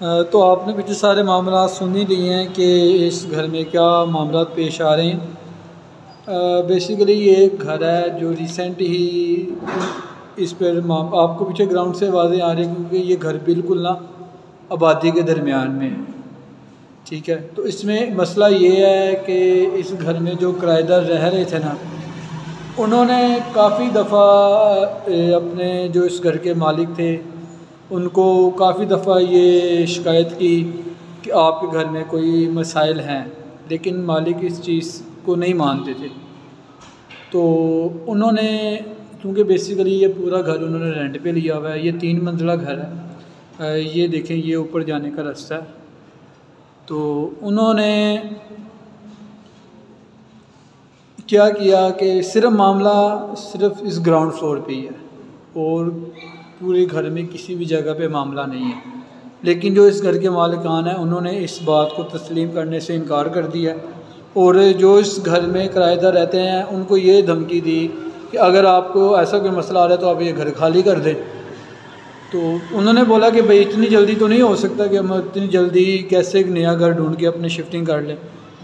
तो आपने पीछे सारे मामला सुन ही लिए हैं कि इस घर में क्या मामला पेश आ रहे हैं। बेसिकली ये एक घर है जो रिसेंट ही इस पर आपको पीछे ग्राउंड से आवाज़ें आ रही हैं क्योंकि ये घर बिल्कुल ना आबादी के दरमियान में है। ठीक है, तो इसमें मसला ये है कि इस घर में जो किराएदार रह रहे थे ना, उन्होंने काफ़ी दफ़ा अपने जो इस घर के मालिक थे उनको काफ़ी दफ़ा ये शिकायत की कि आपके घर में कोई मसाइल हैं, लेकिन मालिक इस चीज़ को नहीं मानते थे। तो उन्होंने, क्योंकि बेसिकली ये पूरा घर उन्होंने रेंट पे लिया हुआ है, ये 3 मंजिला घर है। ये देखें, ये ऊपर जाने का रास्ता है। तो उन्होंने क्या किया कि सिर्फ मामला सिर्फ इस ग्राउंड फ्लोर पे ही है और पूरे घर में किसी भी जगह पे मामला नहीं है। लेकिन जो इस घर के मालिकान हैं उन्होंने इस बात को तस्लीम करने से इनकार कर दिया और जो इस घर में किराएदार रहते हैं उनको ये धमकी दी कि अगर आपको ऐसा कोई मसला आ रहा है तो आप ये घर खाली कर दें। तो उन्होंने बोला कि भाई इतनी जल्दी तो नहीं हो सकता कि हम इतनी जल्दी कैसे एक नया घर ढूंढ के अपने शिफ्टिंग कर लें।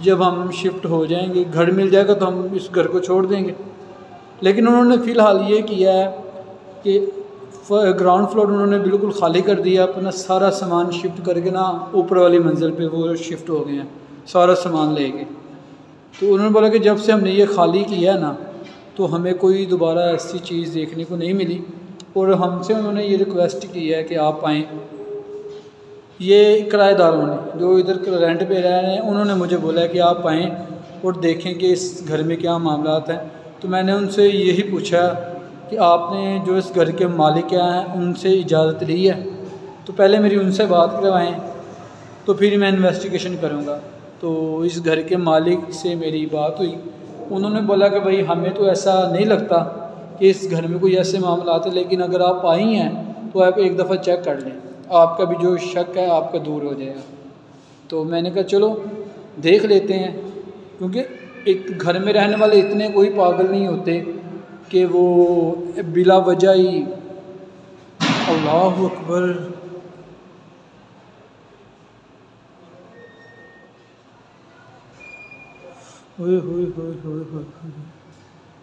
जब हम शिफ्ट हो जाएंगे, घर मिल जाएगा तो हम इस घर को छोड़ देंगे। लेकिन उन्होंने फ़िलहाल ये किया है कि ग्राउंड फ्लोर उन्होंने बिल्कुल खाली कर दिया, अपना सारा सामान शिफ्ट करके ना ऊपर वाली मंजिल पे वो शिफ्ट हो गए हैं, सारा सामान ले गए। तो उन्होंने बोला कि जब से हमने ये खाली किया है ना, तो हमें कोई दोबारा ऐसी चीज़ देखने को नहीं मिली और हमसे उन्होंने ये रिक्वेस्ट की है कि आप आएँ। ये किराएदारों ने जो इधर रेंट पे रह रहे हैं उन्होंने मुझे बोला है कि आप आएँ और देखें कि इस घर में क्या मामला हैं। तो मैंने उनसे यही पूछा कि आपने जो इस घर के मालिक हैं उनसे इजाज़त ली है, तो पहले मेरी उनसे बात करवाएं तो फिर मैं इन्वेस्टिगेशन करूँगा। तो इस घर के मालिक से मेरी बात हुई, उन्होंने बोला कि भाई हमें तो ऐसा नहीं लगता कि इस घर में कोई ऐसे मामला आते, लेकिन अगर आप आई हैं तो आप एक दफ़ा चेक कर लें, आपका भी जो शक है आपका दूर हो जाएगा। तो मैंने कहा चलो देख लेते हैं, क्योंकि एक घर में रहने वाले इतने कोई पागल नहीं होते कि वो बिला वजह ही अल्लाह अकबर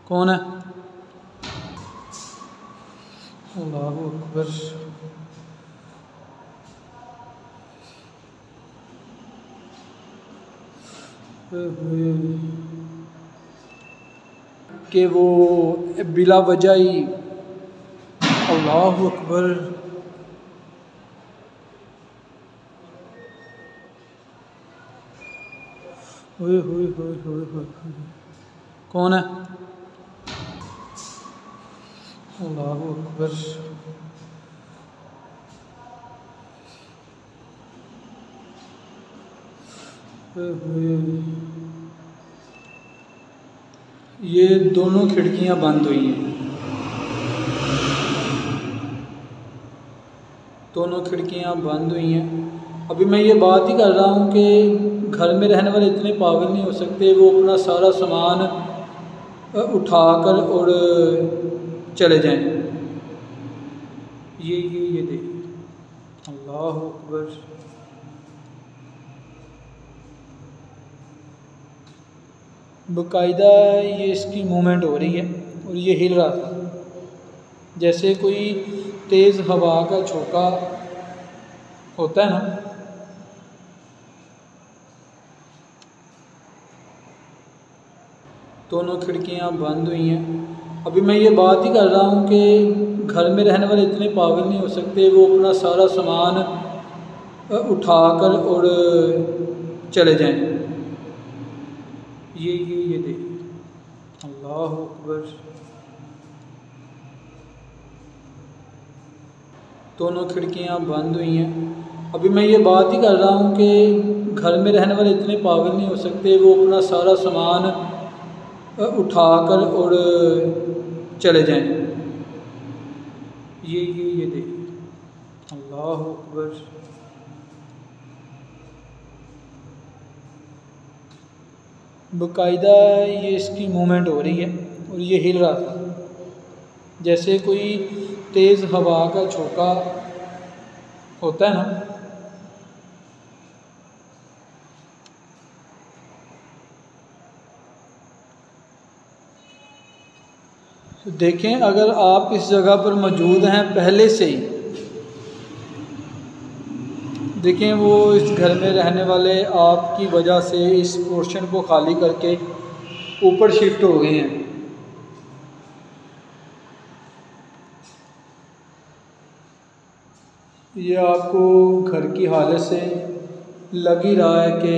कौन है? अल्लाह अकबर। कि वो बिला वजह ही अल्लाह अकबर। कौन है? अल्लाह अकबर। ये दोनों खिड़कियां बंद हुई हैं, दोनों खिड़कियां बंद हुई हैं। अभी मैं ये बात ही कर रहा हूँ कि घर में रहने वाले इतने पागल नहीं हो सकते, वो अपना सारा सामान उठाकर और चले जाएं। ये देखिए, अल्लाह अकबर। बाकायदा ये इसकी मूवमेंट हो रही है और ये हिल रहा था जैसे कोई तेज़ हवा का झोंका होता है ना। दोनों खिड़कियां बंद हुई हैं। अभी मैं ये बात ही कर रहा हूँ कि घर में रहने वाले इतने पागल नहीं हो सकते, वो अपना सारा सामान उठाकर और चले जाएं। ये देखिए, अल्लाह अकबर। दोनों खिड़कियां बंद हुई हैं। अभी मैं ये बात ही कर रहा हूँ कि घर में रहने वाले इतने पागल नहीं हो सकते, वो अपना सारा सामान उठाकर और चले जाएं। ये देखिए, अल्लाह अकबर। बाकायदा ये इसकी मूवमेंट हो रही है और ये हिल रहा था जैसे कोई तेज़ हवा का झोंका होता है ना। तो देखें, अगर आप इस जगह पर मौजूद हैं पहले से ही, देखें वो इस घर में रहने वाले आपकी वजह से इस पोर्शन को खाली करके ऊपर शिफ्ट हो गए हैं। ये आपको घर की हालत से लग ही रहा है कि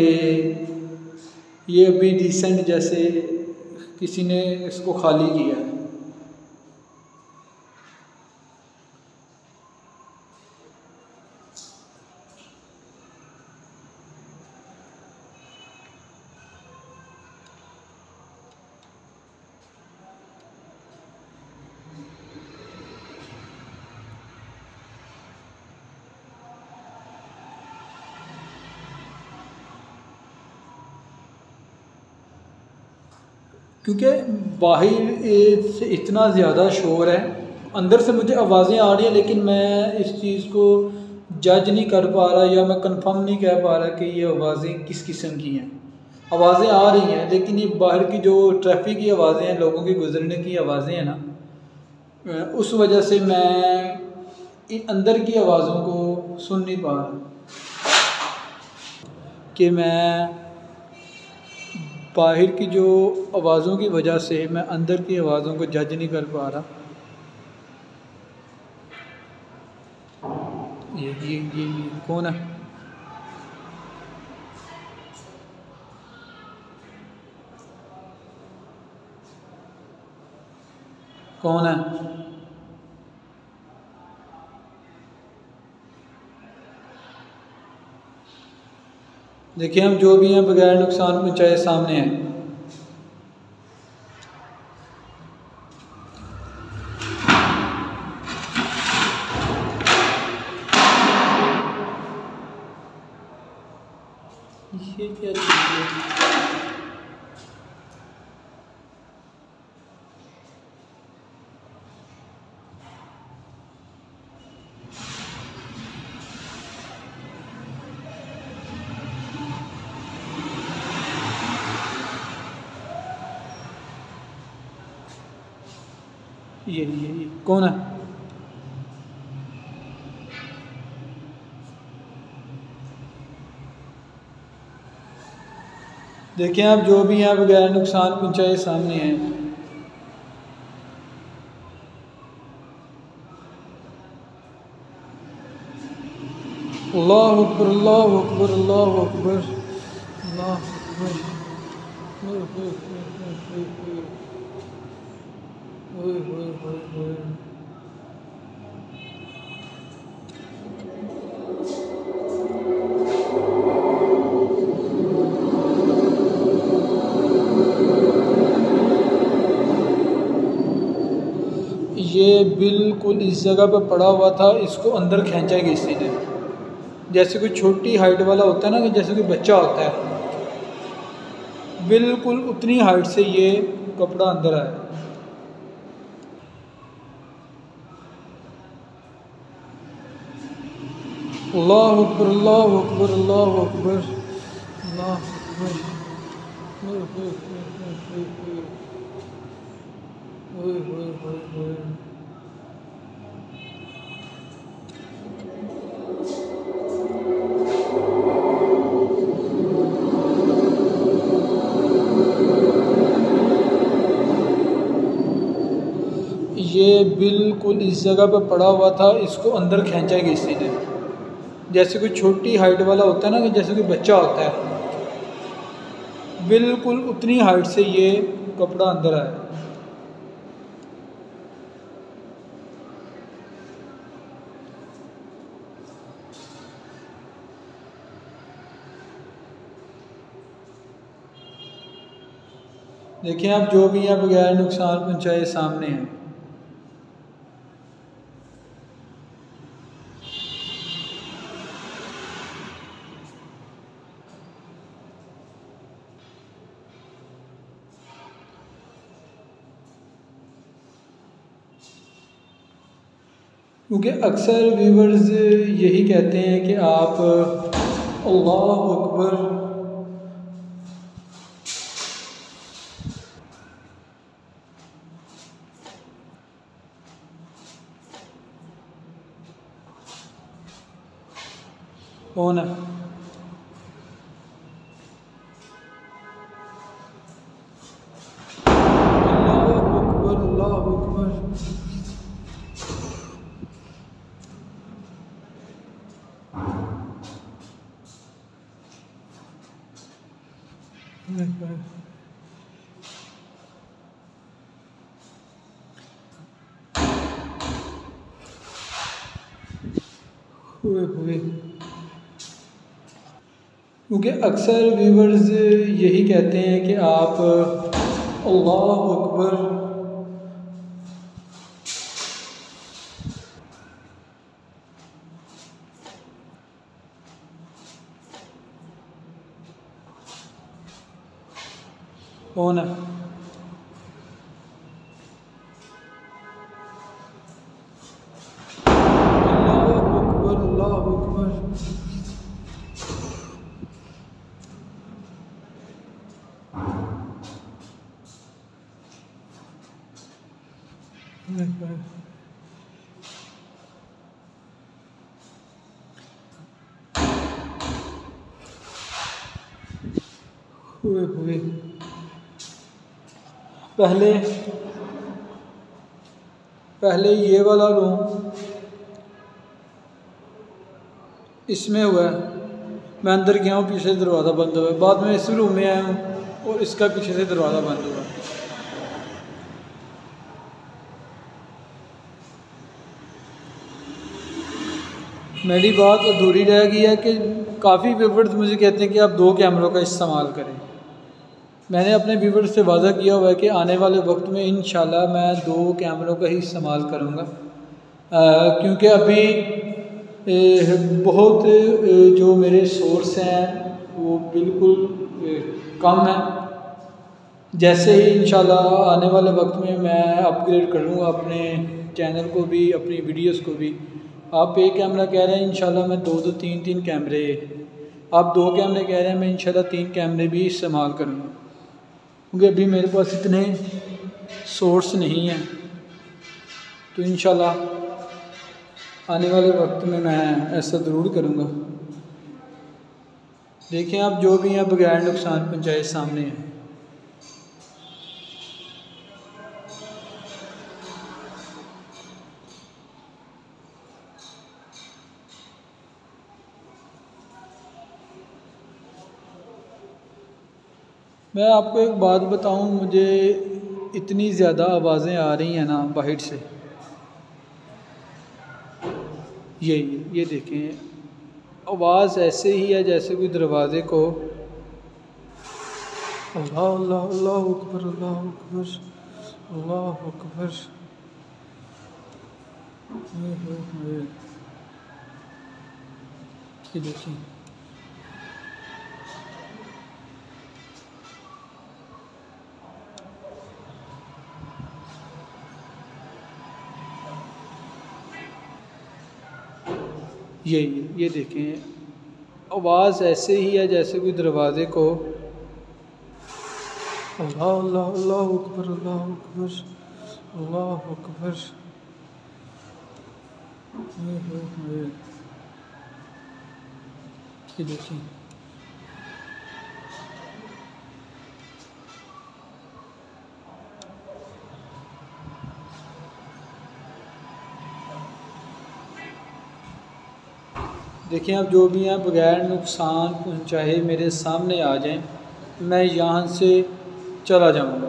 ये अभी डिसेंट जैसे किसी ने इसको खाली किया है। क्योंकि बाहर से इतना ज़्यादा शोर है, अंदर से मुझे आवाज़ें आ रही हैं, लेकिन मैं इस चीज़ को जज नहीं कर पा रहा या मैं कंफर्म नहीं कह पा रहा कि ये आवाज़ें किस किस्म की हैं। आवाज़ें आ रही हैं, लेकिन ये बाहर की जो ट्रैफिक की आवाज़ें हैं, लोगों के गुजरने की आवाज़ें हैं ना, उस वजह से मैं इन अंदर की आवाज़ों को सुन नहीं पा रहा कि मैं बाहर की जो आवाज़ों की वजह से मैं अंदर की आवाज़ों को जज नहीं कर पा रहा। ये कौन है? कौन है? देखिए, हम जो भी हैं बगैर नुकसान पहुँचाए सामने हैं। ये क्या चीज़ है? ये कौन है? देखिए, आप जो भी हैं बगैर नुकसान पहुँचाए सामने हैं। अल्लाहु अकबर, अल्लाहु अकबर, अल्लाहु अकबर, अल्लाहु अकबर। ये बिल्कुल इस जगह पे पड़ा हुआ था, इसको अंदर खींचा है किसी ने, जैसे कोई छोटी हाइट वाला होता है ना, कि जैसे कोई बच्चा होता है, बिल्कुल उतनी हाइट से ये कपड़ा अंदर आया। अल्लाहु अकबर, अल्लाहु अकबर, अल्लाहु अकबर, अल्लाहु अकबर। ये बिल्कुल इस जगह पे पड़ा हुआ था, इसको अंदर खींचा है किसी ने, जैसे कोई छोटी हाइट वाला होता है ना, कि जैसे कोई बच्चा होता है, बिल्कुल उतनी हाइट से ये कपड़ा अंदर आया। देखिए, आप जो भी हैं बगैर नुकसान पहुँचाए सामने हैं। क्योंकि अक्सर व्यूवर्स यही कहते हैं कि आप अल्लाहु अकबर, कौन है? अल्लाह अकबर, अल्लाह अकबर। हुए क्योंकि अक्सर व्यूवर्स यही कहते हैं कि आप अल्लाह अकबर कौन है? अल्लाह अकबर, अल्लाह अकबर। हुए पहले ये वाला रूम इसमें हुआ है, मैं अंदर गया हूँ, पीछे से दरवाज़ा बंद हुआ है। बाद में इस रूम में आया हूँ और इसका पीछे से दरवाज़ा बंद हुआ है। मेरी बात अधूरी रह गई है कि काफ़ी व्यूवर्स मुझे कहते हैं कि आप 2 कैमरों का इस्तेमाल करें। मैंने अपने व्यूवर्स से वादा किया हुआ है कि आने वाले वक्त में इंशाल्लाह मैं 2 कैमरों का ही इस्तेमाल करूँगा, क्योंकि अभी बहुत जो मेरे सोर्स हैं वो बिल्कुल कम हैं। जैसे ही इंशाल्लाह आने वाले वक्त में मैं अपग्रेड करूँगा अपने चैनल को भी, अपनी वीडियोस को भी। आप 1 कैमरा कह रहे हैं, इंशाल्लाह मैं 2 3 कैमरे, आप 2 कैमरे कह रहे हैं, मैं इंशाल्लाह 3 कैमरे भी इस्तेमाल करूँगा, क्योंकि अभी मेरे पास इतने सोर्स नहीं हैं। तो इंशाल्लाह आने वाले वक्त में मैं ऐसा ज़रूर करूँगा। देखें आप जो भी हैं बगैर नुकसान पहुँचाए सामने हैं। मैं आपको एक बात बताऊं, मुझे इतनी ज़्यादा आवाज़ें आ रही हैं ना बाहर से। ये देखें, आवाज़ ऐसे ही है जैसे कोई दरवाज़े को अल्लाह अल्लाह अल्लाह अकबर, अल्लाह अकबर, अल्लाह अकबर। ये देखिए, ये देखें, आवाज़ ऐसे ही है जैसे कोई दरवाज़े को अल्लाह अल्लाह अल्लाह अकबर, अल्लाह अकबर, अल्लाह अकबर। ये देखिए, देखिए आप जो भी हैं बगैर नुकसान पहुंचाए मेरे सामने आ जाएं, मैं यहाँ से चला जाऊँगा।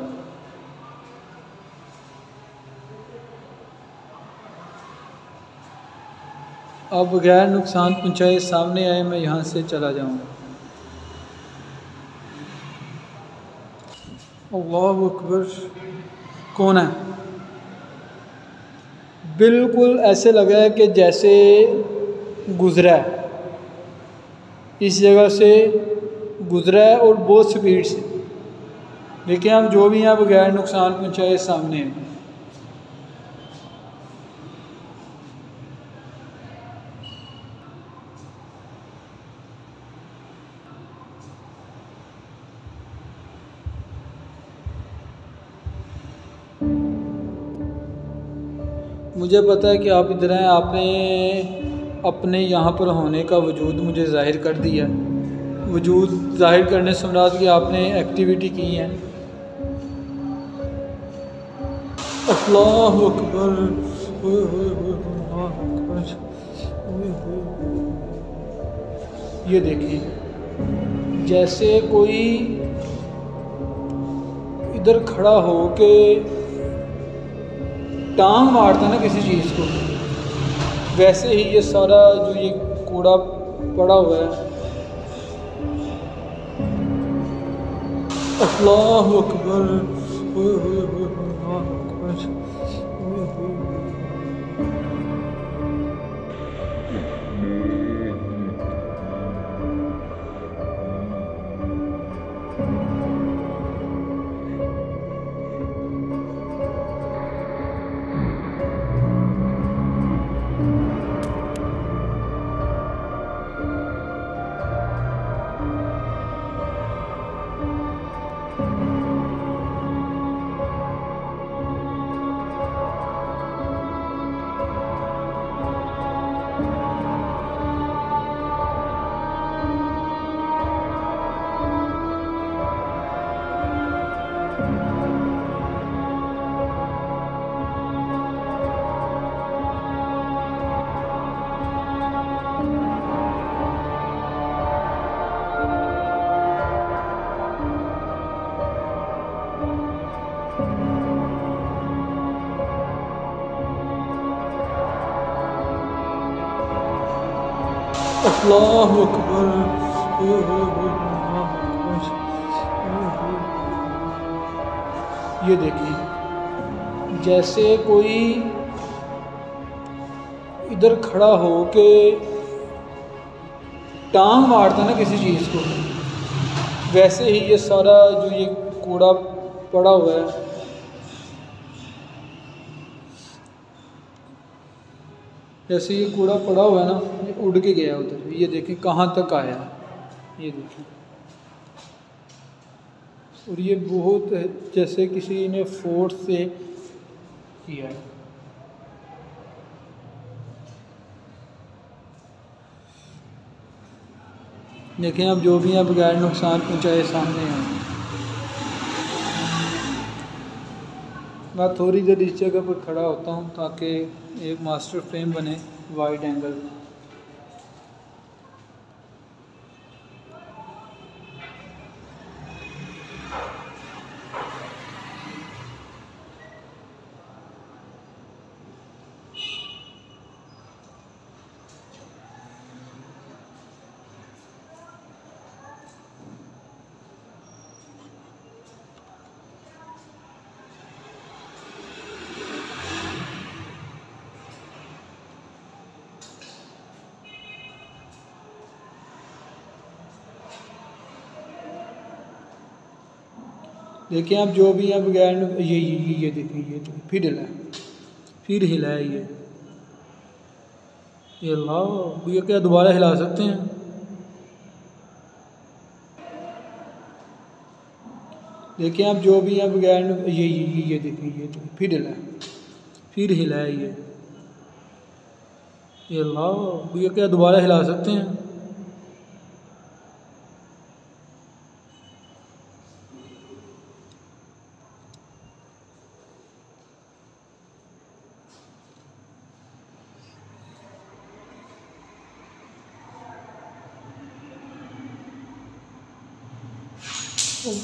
आप बगैर नुकसान पहुंचाए सामने आए, मैं यहाँ से चला जाऊँगा। अल्लाह अकबर। कौन है? बिल्कुल ऐसे लगा है कि जैसे गुज़रा है, इस जगह से गुज़रा है और बहुत स्पीड से। देखिए हम जो भी हैं बगैर नुकसान पहुंचाए सामने हैं। मुझे पता है कि आप इधर हैं, आपने अपने यहाँ पर होने का वजूद मुझे ज़ाहिर कर दिया। वजूद ज़ाहिर करने से मुराद कि आपने एक्टिविटी की है। अल्लाहु अकबर, अल्लाहु अकबर। ये देखिए जैसे कोई इधर खड़ा हो के टांग मारता ना किसी चीज़ को, वैसे ही ये सारा जो ये कूड़ा पड़ा हुआ है। अल्लाहु अकबर, अल्लाहु अकबर। अल्लाहु अकबर, अल्लाहु अकबर। ये देखिए जैसे कोई इधर खड़ा हो के टांग मारता ना किसी चीज़ को, वैसे ही ये सारा जो ये कूड़ा पड़ा हुआ है। जैसे ये कूड़ा पड़ा हुआ है ना, ये उड़ के गया उधर। ये देखें कहाँ तक आया, ये देखें। और ये बहुत जैसे किसी ने फोर्स से किया है। देखें अब जो भी अब गैर नुकसान पहुँचाए सामने हैं। मैं थोड़ी देर इस जगह पर खड़ा होता हूँ ताकि एक मास्टर फ्रेम बने वाइड एंगल। देखिए आप जो भी अब गैर ये देखिए, ये फिर हिला है, फिर हिला है ये अल्लाह। ये क्या दोबारा हिला सकते हैं? देखिए आप जो भी अब गैर ये देखिए, ये फिर हिला है, फिर हिला है ये अल्लाह। ये क्या दोबारा हिला सकते हैं?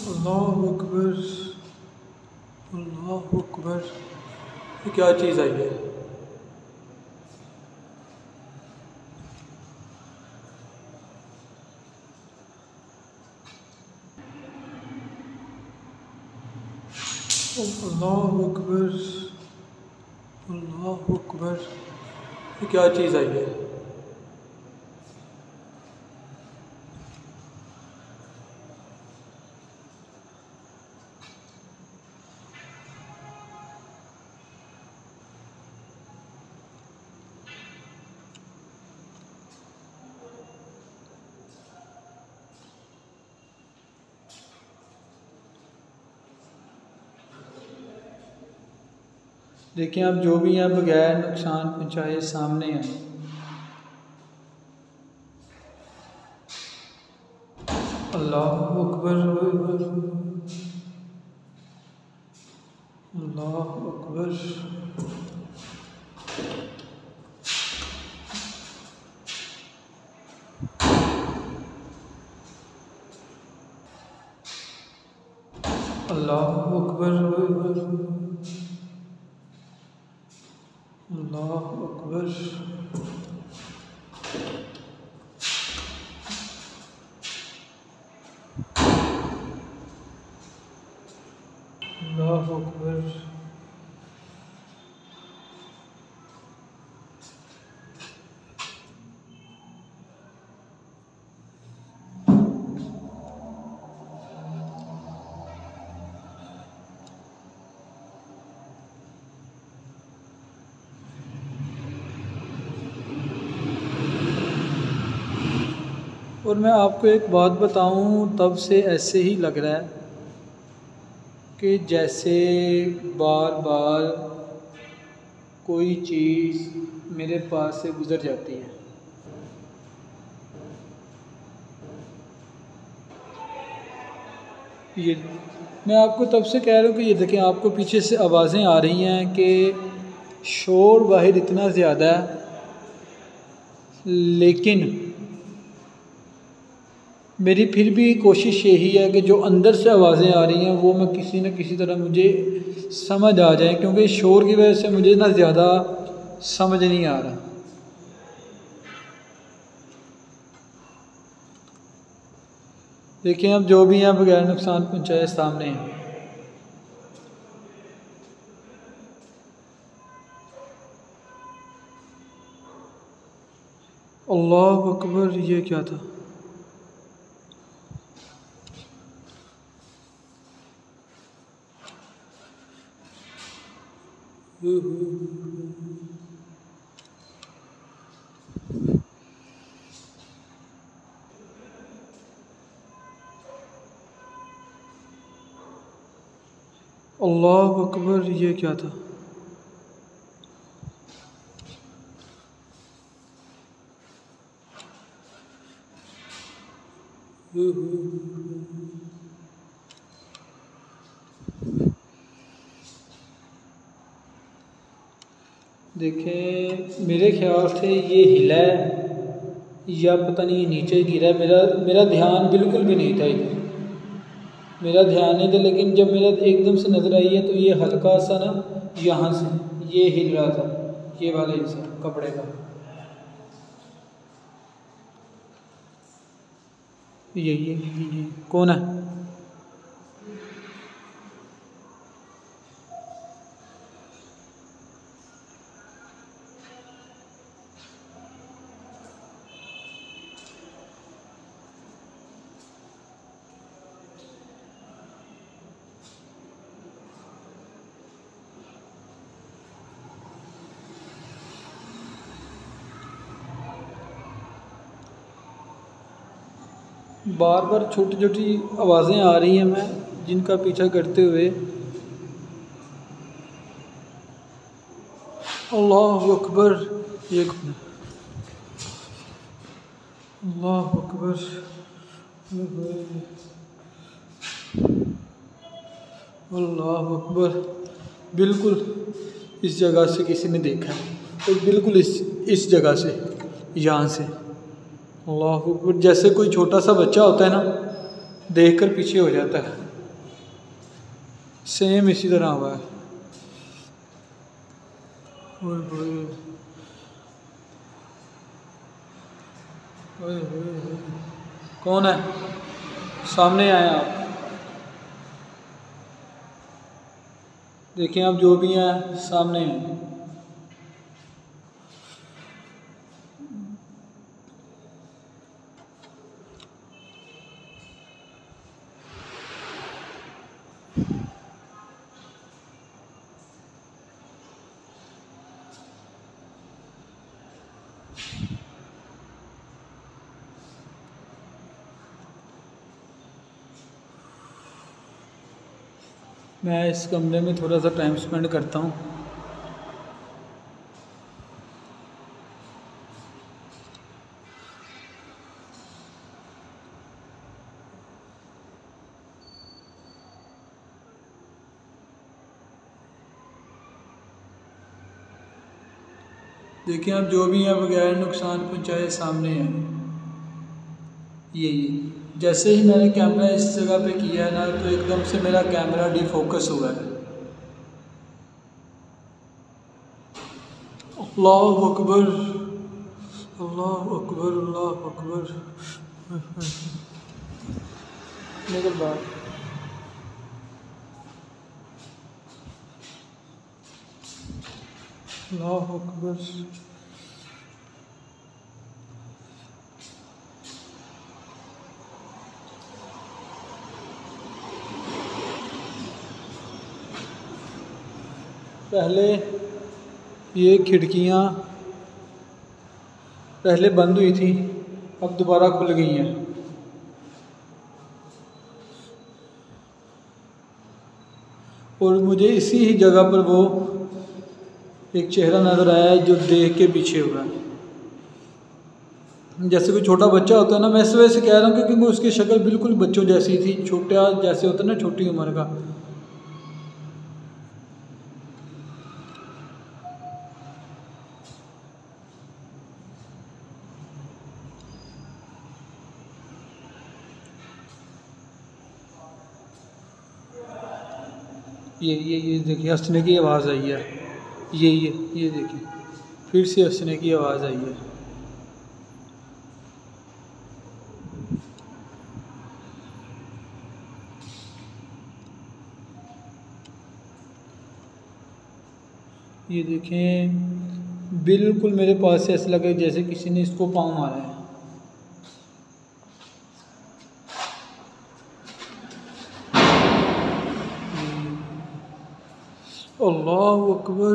अल्लाहु अकबर, अल्लाहु अकबर। ये क्या चीज़ आई है? अल्लाहु अकबर, अल्लाहु अकबर। ये क्या चीज़ आई है? देखिए आप जो भी हैं बगैर नुकसान पहुँचाए सामने हैं। अल्लाहु अकबर, अल्लाहु अकबर। अल्लाहु अकबर, अल्लाहु अकबर। अल्लाहु अकबर। और मैं आपको एक बात बताऊं, तब से ऐसे ही लग रहा है कि जैसे बार बार कोई चीज़ मेरे पास से गुज़र जाती है। ये मैं आपको तब से कह रहा हूँ कि ये देखें, आपको पीछे से आवाज़ें आ रही हैं कि शोर बाहर इतना ज़्यादा है, लेकिन मेरी फिर भी कोशिश यही है कि जो अंदर से आवाज़ें आ रही हैं वो मैं किसी न किसी तरह मुझे समझ आ जाए, क्योंकि शोर की वजह से मुझे ना ज़्यादा समझ नहीं आ रहा। देखिए, अब जो भी हैं बगैर नुकसान पहुँचाए सामने हैं। अल्लाह अकबर, ये क्या था? अल्लाह अकबर, ये क्या था? देखें, मेरे ख्याल से ये हिला है या पता नहीं नीचे गिरा है। मेरा ध्यान बिल्कुल भी नहीं था इधर, मेरा ध्यान नहीं था, लेकिन जब मेरा एकदम से नज़र आई है तो ये हल्का सा ना यहाँ से ये हिल रहा था, ये वाला हिस्सा कपड़े का। ये कौन है? बार बार छोटी छोटी आवाज़ें आ रही हैं, मैं जिनका पीछा करते हुए। अल्लाह अकबर, ये कौन है? अल्लाह अकबर, अल्लाह अकबर। बिल्कुल इस जगह से किसी ने देखा है, और बिल्कुल इस जगह से, यहाँ से। अल्लाह अकबर, जैसे कोई छोटा सा बच्चा होता है ना, देखकर पीछे हो जाता है, सेम इसी तरह हुआ है। ओए होए, ओए होए, कौन है? सामने आए आप। देखिए, आप जो भी हैं सामने हैं। मैं इस कमरे में थोड़ा सा टाइम स्पेंड करता हूँ। देखिए आप जो भी हैं बगैर नुकसान पहुंचाए सामने हैं। ये जैसे ही मैंने कैमरा इस जगह पे किया है ना तो एकदम से मेरा कैमरा डिफोकस हुआ है। अल्लाह अकबर, अल्लाह अकबर, अल्लाह अकबर। निकल बाहर। अल्लाह अकबर। पहले ये खिड़कियाँ पहले बंद हुई थी, अब दोबारा खुल गई हैं। और मुझे इसी ही जगह पर वो एक चेहरा नज़र आया है जो देख के पीछे हुआ है। जैसे कोई छोटा बच्चा होता है ना, मैं इस वजह से कह रहा हूँ क्योंकि वो उसकी शक्ल बिल्कुल बच्चों जैसी थी, छोटा जैसे होता है ना छोटी उम्र का। ये देखिए हंसने की आवाज़ आई है। ये देखिए फिर से हंसने की आवाज़ आई है। ये देखें बिल्कुल मेरे पास से ऐसा लगे जैसे किसी ने इसको पाँव मारा है। अल्लाह अकबर।